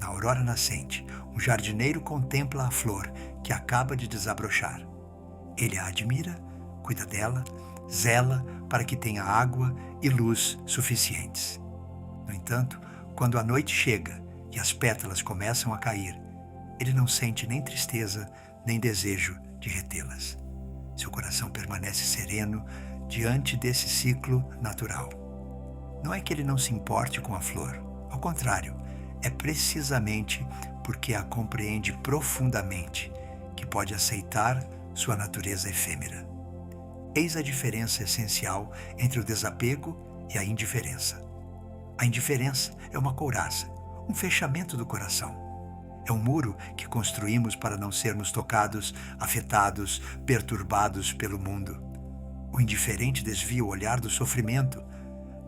Na aurora nascente, um jardineiro contempla a flor que acaba de desabrochar. Ele a admira, cuida dela, zela para que tenha água e luz suficientes. No entanto, quando a noite chega e as pétalas começam a cair, ele não sente nem tristeza nem desejo de retê-las. Seu coração permanece sereno diante desse ciclo natural. Não é que ele não se importe com a flor, ao contrário, é precisamente porque a compreende profundamente que pode aceitar sua natureza efêmera. Eis a diferença essencial entre o desapego e a indiferença. A indiferença é uma couraça, um fechamento do coração. É um muro que construímos para não sermos tocados, afetados, perturbados pelo mundo. O indiferente desvia o olhar do sofrimento,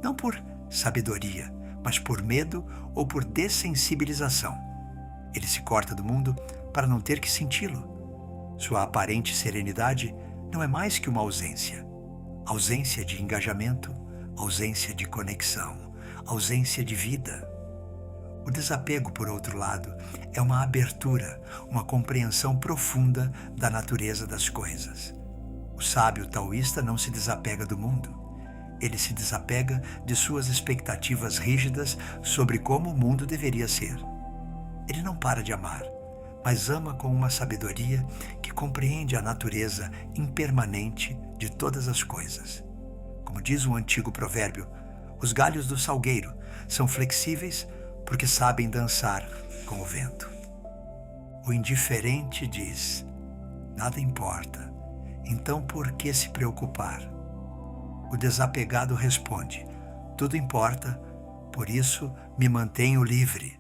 não por sabedoria, mas por medo ou por dessensibilização. Ele se corta do mundo para não ter que senti-lo. Sua aparente serenidade não é mais que uma ausência. Ausência de engajamento, ausência de conexão, ausência de vida. O desapego, por outro lado, é uma abertura, uma compreensão profunda da natureza das coisas. O sábio taoísta não se desapega do mundo. Ele se desapega de suas expectativas rígidas sobre como o mundo deveria ser. Ele não para de amar, mas ama com uma sabedoria que compreende a natureza impermanente de todas as coisas. Como diz um antigo provérbio, os galhos do salgueiro são flexíveis porque sabem dançar com o vento. O indiferente diz: nada importa, então por que se preocupar? O desapegado responde: tudo importa, por isso me mantenho livre.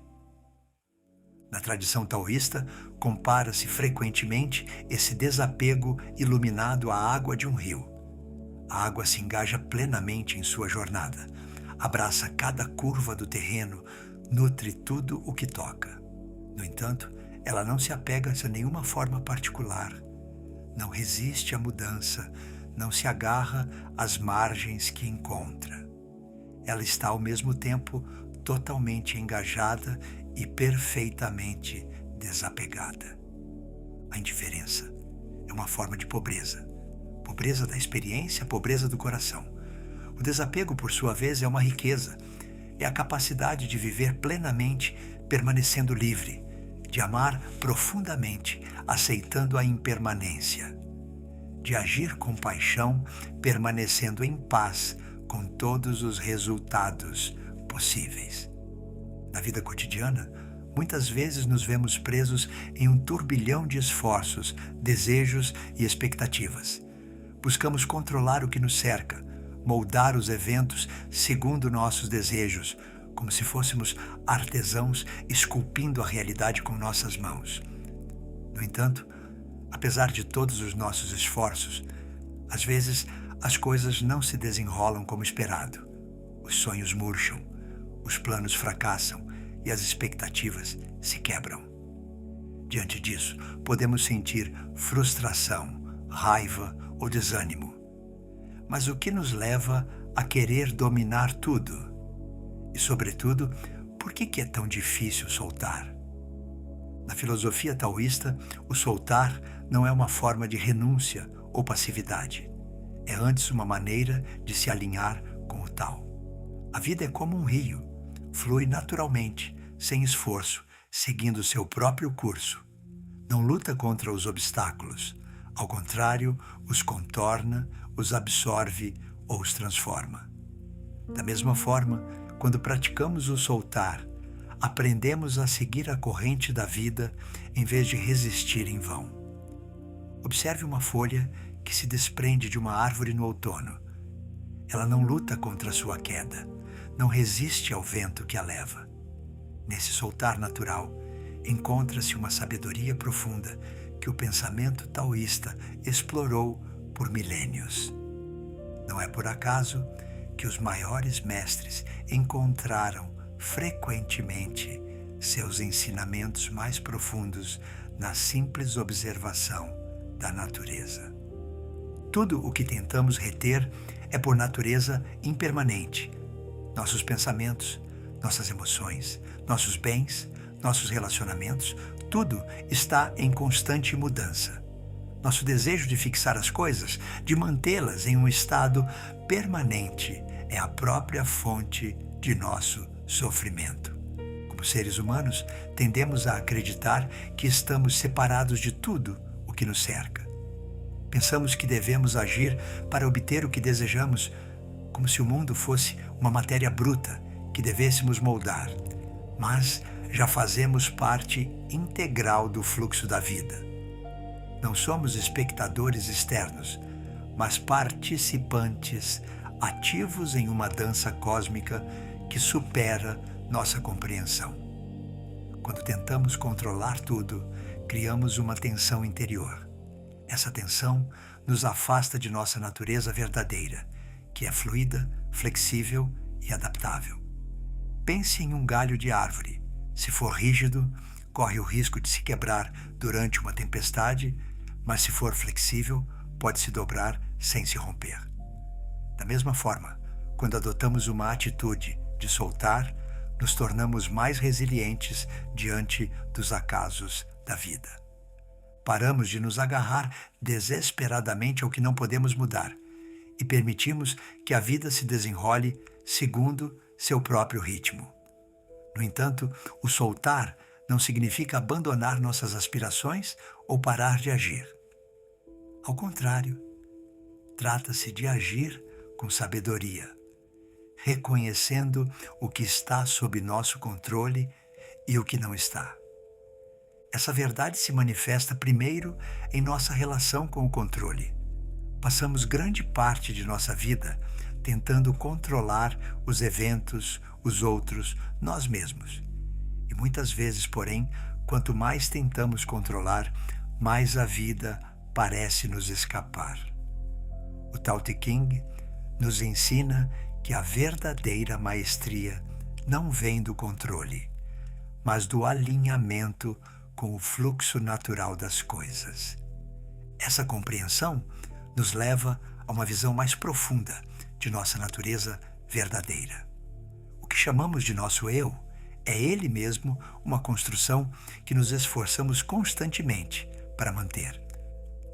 Na tradição taoísta, compara-se frequentemente esse desapego iluminado à água de um rio. A água se engaja plenamente em sua jornada, abraça cada curva do terreno, nutre tudo o que toca. No entanto, ela não se apega a nenhuma forma particular, não resiste à mudança, não se agarra às margens que encontra. Ela está ao mesmo tempo totalmente engajada e perfeitamente desapegada. A indiferença é uma forma de pobreza. Pobreza da experiência, pobreza do coração. O desapego, por sua vez, é uma riqueza. É a capacidade de viver plenamente, permanecendo livre, de amar profundamente, aceitando a impermanência, de agir com paixão, permanecendo em paz com todos os resultados possíveis. Na vida cotidiana, muitas vezes nos vemos presos em um turbilhão de esforços, desejos e expectativas. Buscamos controlar o que nos cerca, moldar os eventos segundo nossos desejos, como se fôssemos artesãos esculpindo a realidade com nossas mãos. No entanto, apesar de todos os nossos esforços, às vezes as coisas não se desenrolam como esperado. Os sonhos murcham, os planos fracassam e as expectativas se quebram. Diante disso, podemos sentir frustração, raiva ou desânimo. Mas o que nos leva a querer dominar tudo? E, sobretudo, por que é tão difícil soltar? Na filosofia taoísta, o soltar não é uma forma de renúncia ou passividade. É antes uma maneira de se alinhar com o Tao. A vida é como um rio, flui naturalmente, sem esforço, seguindo seu próprio curso. Não luta contra os obstáculos. Ao contrário, os contorna, os absorve ou os transforma. Da mesma forma, quando praticamos o soltar, aprendemos a seguir a corrente da vida em vez de resistir em vão. Observe uma folha que se desprende de uma árvore no outono. Ela não luta contra sua queda, não resiste ao vento que a leva. Nesse soltar natural, encontra-se uma sabedoria profunda que o pensamento taoísta explorou por milênios. Não é por acaso que os maiores mestres encontraram frequentemente seus ensinamentos mais profundos na simples observação da natureza. Tudo o que tentamos reter é por natureza impermanente. Nossos pensamentos, nossas emoções, nossos bens, nossos relacionamentos, tudo está em constante mudança. Nosso desejo de fixar as coisas, de mantê-las em um estado permanente, é a própria fonte de nosso sofrimento. Como seres humanos, tendemos a acreditar que estamos separados de tudo o que nos cerca. Pensamos que devemos agir para obter o que desejamos, como se o mundo fosse uma matéria bruta que devêssemos moldar, mas já fazemos parte integral do fluxo da vida. Não somos espectadores externos, mas participantes ativos em uma dança cósmica que supera nossa compreensão. Quando tentamos controlar tudo, criamos uma tensão interior. Essa tensão nos afasta de nossa natureza verdadeira, que é fluida, flexível e adaptável. Pense em um galho de árvore. Se for rígido, corre o risco de se quebrar durante uma tempestade, mas se for flexível, pode se dobrar sem se romper. Da mesma forma, quando adotamos uma atitude de soltar, nos tornamos mais resilientes diante dos acasos da vida. Paramos de nos agarrar desesperadamente ao que não podemos mudar e permitimos que a vida se desenrole segundo seu próprio ritmo. No entanto, o soltar não significa abandonar nossas aspirações ou parar de agir. Ao contrário, trata-se de agir com sabedoria, reconhecendo o que está sob nosso controle e o que não está. Essa verdade se manifesta primeiro em nossa relação com o controle. Passamos grande parte de nossa vida tentando controlar os eventos, os outros, nós mesmos. E muitas vezes, porém, quanto mais tentamos controlar, mais a vida parece nos escapar. O Tao Te Ching nos ensina que a verdadeira maestria não vem do controle, mas do alinhamento com o fluxo natural das coisas. Essa compreensão nos leva a uma visão mais profunda de nossa natureza verdadeira. O que chamamos de nosso eu é ele mesmo uma construção que nos esforçamos constantemente para manter.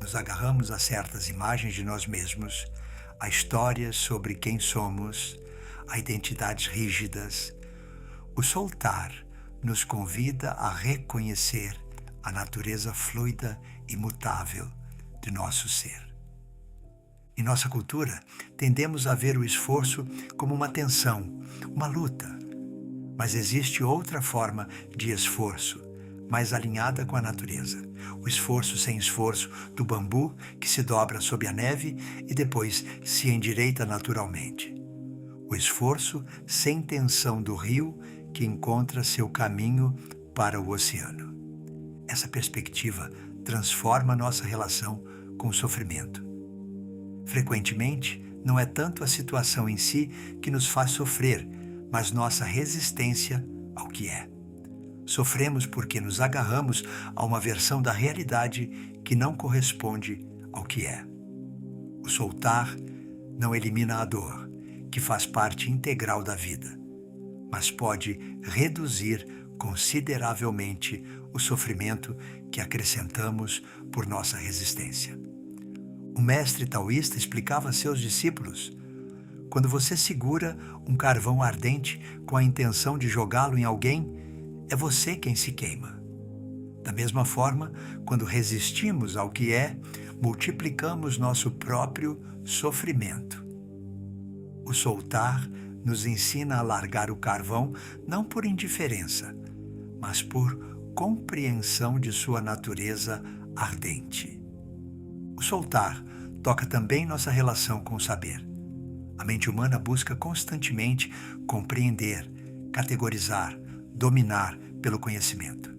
Nos agarramos a certas imagens de nós mesmos, a histórias sobre quem somos, a identidades rígidas. O soltar nos convida a reconhecer a natureza fluida e mutável de nosso ser. Em nossa cultura, tendemos a ver o esforço como uma tensão, uma luta. Mas existe outra forma de esforço, mais alinhada com a natureza. O esforço sem esforço do bambu que se dobra sob a neve e depois se endireita naturalmente. O esforço sem tensão do rio que encontra seu caminho para o oceano. Essa perspectiva transforma nossa relação com o sofrimento. Frequentemente, não é tanto a situação em si que nos faz sofrer, mas nossa resistência ao que é. Sofremos porque nos agarramos a uma versão da realidade que não corresponde ao que é. O soltar não elimina a dor, que faz parte integral da vida, mas pode reduzir consideravelmente o sofrimento que acrescentamos por nossa resistência. O mestre taoísta explicava a seus discípulos: quando você segura um carvão ardente com a intenção de jogá-lo em alguém, é você quem se queima. Da mesma forma, quando resistimos ao que é, multiplicamos nosso próprio sofrimento. O soltar nos ensina a largar o carvão não por indiferença, mas por compreensão de sua natureza ardente. O soltar toca também nossa relação com o saber. A mente humana busca constantemente compreender, categorizar, dominar pelo conhecimento.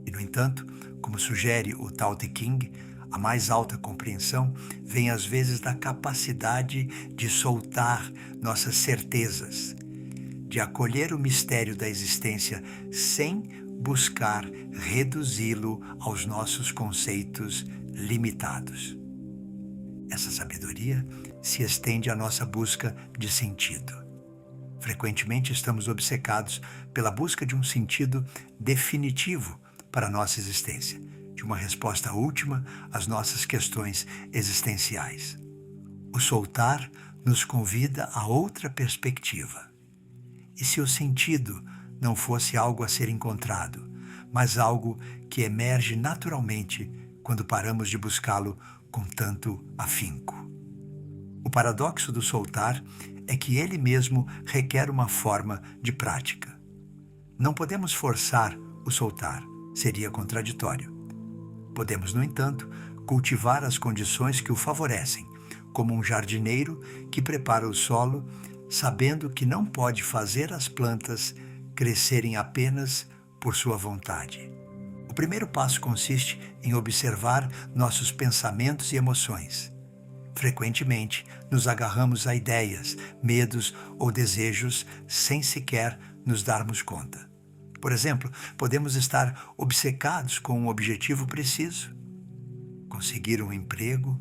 E, no entanto, como sugere o Tao Te Ching, a mais alta compreensão vem às vezes da capacidade de soltar nossas certezas, de acolher o mistério da existência sem buscar reduzi-lo aos nossos conceitos limitados. Essa sabedoria se estende à nossa busca de sentido. Frequentemente estamos obcecados pela busca de um sentido definitivo para a nossa existência, de uma resposta última às nossas questões existenciais. O soltar nos convida a outra perspectiva. E se o sentido não fosse algo a ser encontrado, mas algo que emerge naturalmente quando paramos de buscá-lo com tanto afinco? O paradoxo do soltar é que ele mesmo requer uma forma de prática. Não podemos forçar o soltar, seria contraditório. Podemos, no entanto, cultivar as condições que o favorecem, como um jardineiro que prepara o solo, sabendo que não pode fazer as plantas crescerem apenas por sua vontade. O primeiro passo consiste em observar nossos pensamentos e emoções. Frequentemente, nos agarramos a ideias, medos ou desejos sem sequer nos darmos conta. Por exemplo, podemos estar obcecados com um objetivo preciso: conseguir um emprego,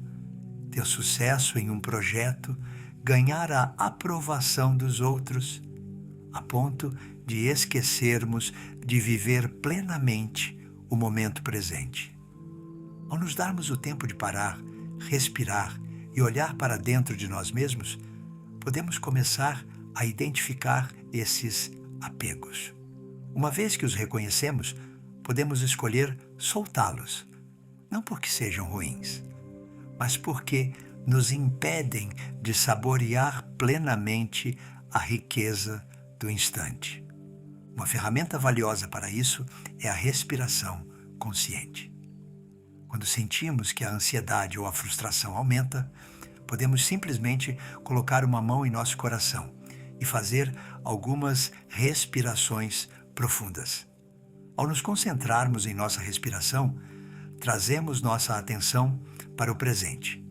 ter sucesso em um projeto, ganhar a aprovação dos outros, a ponto de esquecermos de viver plenamente o momento presente. Ao nos darmos o tempo de parar, respirar e olhar para dentro de nós mesmos, podemos começar a identificar esses apegos. Uma vez que os reconhecemos, podemos escolher soltá-los, não porque sejam ruins, mas porque nos impedem de saborear plenamente a riqueza do instante. Uma ferramenta valiosa para isso é a respiração consciente. Quando sentimos que a ansiedade ou a frustração aumenta, podemos simplesmente colocar uma mão em nosso coração e fazer algumas respirações profundas. Ao nos concentrarmos em nossa respiração, trazemos nossa atenção para o presente,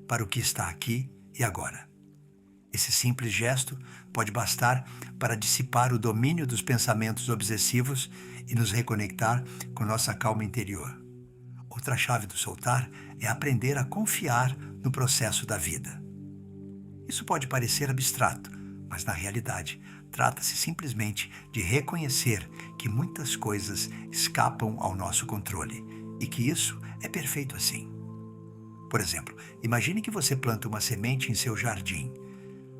para o que está aqui e agora. Esse simples gesto pode bastar para dissipar o domínio dos pensamentos obsessivos e nos reconectar com nossa calma interior. Outra chave do soltar é aprender a confiar no processo da vida. Isso pode parecer abstrato, mas na realidade trata-se simplesmente de reconhecer que muitas coisas escapam ao nosso controle e que isso é perfeito assim. Por exemplo, imagine que você planta uma semente em seu jardim.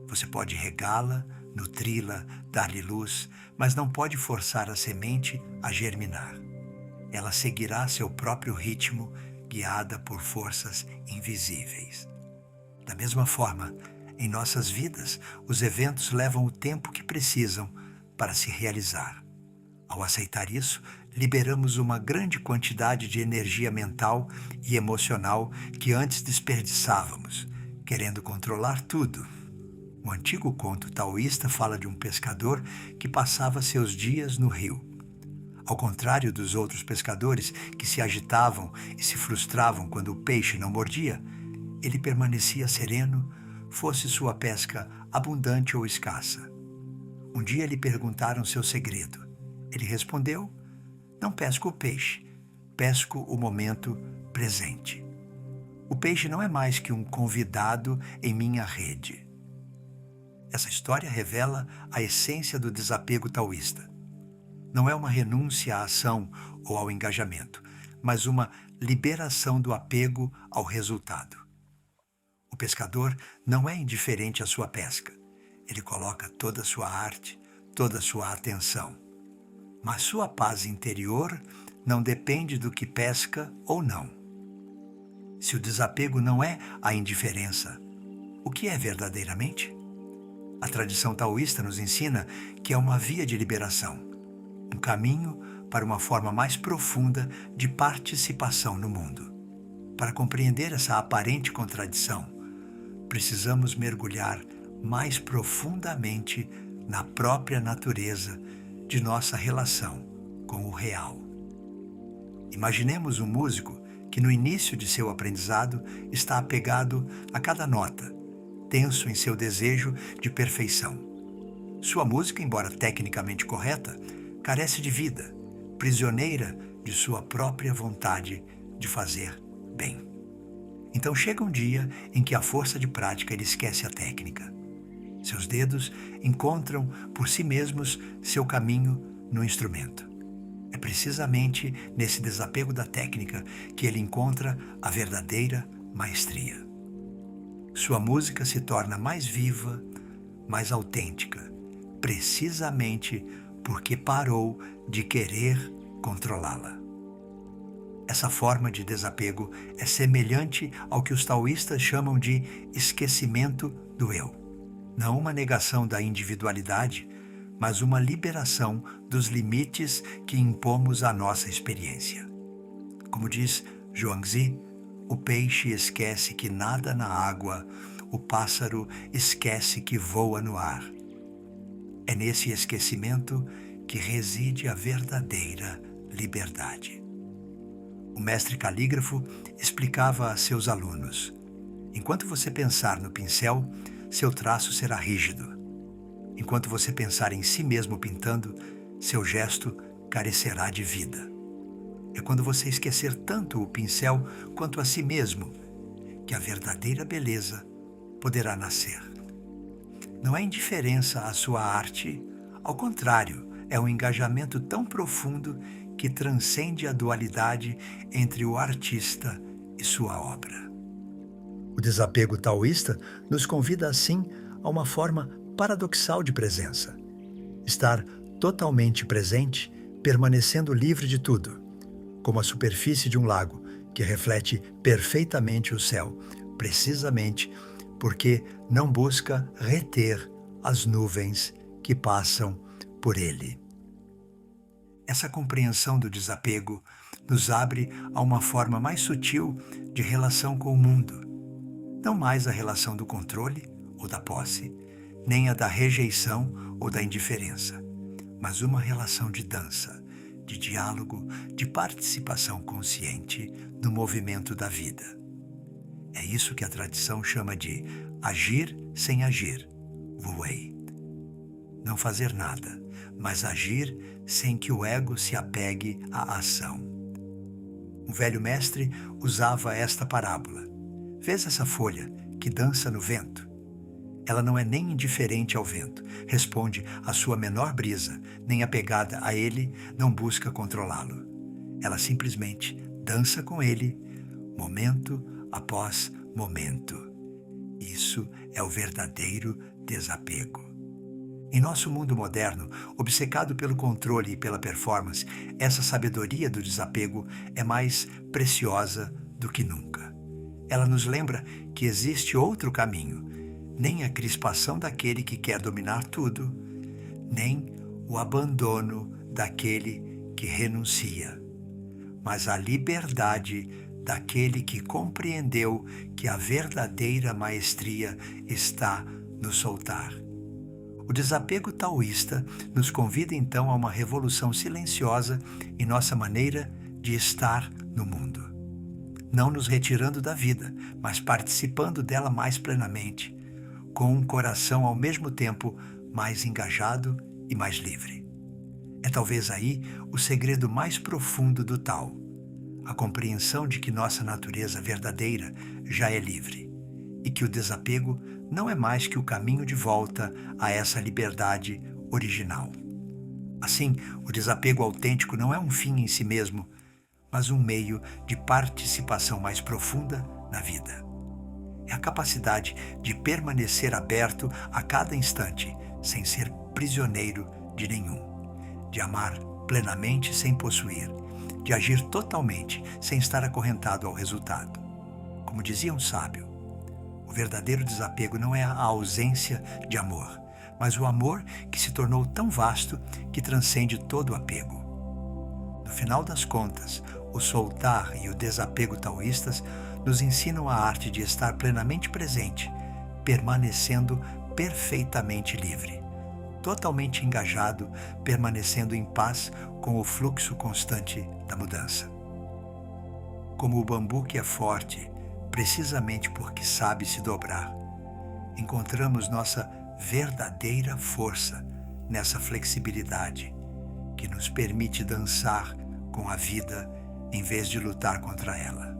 Você pode regá-la, nutri-la, dar-lhe luz, mas não pode forçar a semente a germinar. Ela seguirá seu próprio ritmo, guiada por forças invisíveis. Da mesma forma, em nossas vidas, os eventos levam o tempo que precisam para se realizar. Ao aceitar isso, liberamos uma grande quantidade de energia mental e emocional que antes desperdiçávamos, querendo controlar tudo. O antigo conto taoísta fala de um pescador que passava seus dias no rio. Ao contrário dos outros pescadores que se agitavam e se frustravam quando o peixe não mordia, ele permanecia sereno, fosse sua pesca abundante ou escassa. Um dia lhe perguntaram seu segredo. Ele respondeu: "Não pesco o peixe, pesco o momento presente. O peixe não é mais que um convidado em minha rede." Essa história revela a essência do desapego taoísta. Não é uma renúncia à ação ou ao engajamento, mas uma liberação do apego ao resultado. O pescador não é indiferente à sua pesca. Ele coloca toda a sua arte, toda a sua atenção. Mas sua paz interior não depende do que pesca ou não. Se o desapego não é a indiferença, o que é verdadeiramente? A tradição taoísta nos ensina que é uma via de liberação, um caminho para uma forma mais profunda de participação no mundo. Para compreender essa aparente contradição, precisamos mergulhar mais profundamente na própria natureza de nossa relação com o real. Imaginemos um músico que no início de seu aprendizado está apegado a cada nota, tenso em seu desejo de perfeição. Sua música, embora tecnicamente correta, carece de vida, prisioneira de sua própria vontade de fazer bem. Então chega um dia em que à força de prática ele esquece a técnica. Seus dedos encontram por si mesmos seu caminho no instrumento. É precisamente nesse desapego da técnica que ele encontra a verdadeira maestria. Sua música se torna mais viva, mais autêntica, precisamente porque parou de querer controlá-la. Essa forma de desapego é semelhante ao que os taoístas chamam de esquecimento do eu. Não uma negação da individualidade, mas uma liberação dos limites que impomos à nossa experiência. Como diz Zhuangzi, o peixe esquece que nada na água, o pássaro esquece que voa no ar. É nesse esquecimento que reside a verdadeira liberdade. O mestre calígrafo explicava a seus alunos: enquanto você pensar no pincel, seu traço será rígido. Enquanto você pensar em si mesmo pintando, seu gesto carecerá de vida. É quando você esquecer tanto o pincel quanto a si mesmo que a verdadeira beleza poderá nascer. Não é indiferença à sua arte, ao contrário, é um engajamento tão profundo que transcende a dualidade entre o artista e sua obra. O desapego taoísta nos convida assim a uma forma paradoxal de presença. Estar totalmente presente, permanecendo livre de tudo, como a superfície de um lago que reflete perfeitamente o céu, precisamente porque não busca reter as nuvens que passam por ele. Essa compreensão do desapego nos abre a uma forma mais sutil de relação com o mundo. Não mais a relação do controle ou da posse, nem a da rejeição ou da indiferença, mas uma relação de dança, de diálogo, de participação consciente no movimento da vida. É isso que a tradição chama de agir sem agir, Wu Wei. Não fazer nada, mas agir sem que o ego se apegue à ação. Um velho mestre usava esta parábola. Vês essa folha que dança no vento? Ela não é nem indiferente ao vento, responde à sua menor brisa, nem apegada a ele, não busca controlá-lo. Ela simplesmente dança com ele, momento após momento. Isso é o verdadeiro desapego. Em nosso mundo moderno, obcecado pelo controle e pela performance, essa sabedoria do desapego é mais preciosa do que nunca. Ela nos lembra que existe outro caminho, nem a crispação daquele que quer dominar tudo, nem o abandono daquele que renuncia, mas a liberdade daquele que compreendeu que a verdadeira maestria está no soltar. O desapego taoísta nos convida então a uma revolução silenciosa em nossa maneira de estar no mundo. Não nos retirando da vida, mas participando dela mais plenamente, com um coração ao mesmo tempo mais engajado e mais livre. É talvez aí o segredo mais profundo do Tao, a compreensão de que nossa natureza verdadeira já é livre e que o desapego não é mais que o caminho de volta a essa liberdade original. Assim, o desapego autêntico não é um fim em si mesmo, mas um meio de participação mais profunda na vida. É a capacidade de permanecer aberto a cada instante, sem ser prisioneiro de nenhum, de amar plenamente sem possuir, de agir totalmente sem estar acorrentado ao resultado. Como dizia um sábio, o verdadeiro desapego não é a ausência de amor, mas o amor que se tornou tão vasto que transcende todo o apego. No final das contas, o soltar e o desapego taoístas nos ensinam a arte de estar plenamente presente, permanecendo perfeitamente livre, totalmente engajado, permanecendo em paz com o fluxo constante da mudança. Como o bambu que é forte, precisamente porque sabe se dobrar, encontramos nossa verdadeira força nessa flexibilidade que nos permite dançar com a vida em vez de lutar contra ela.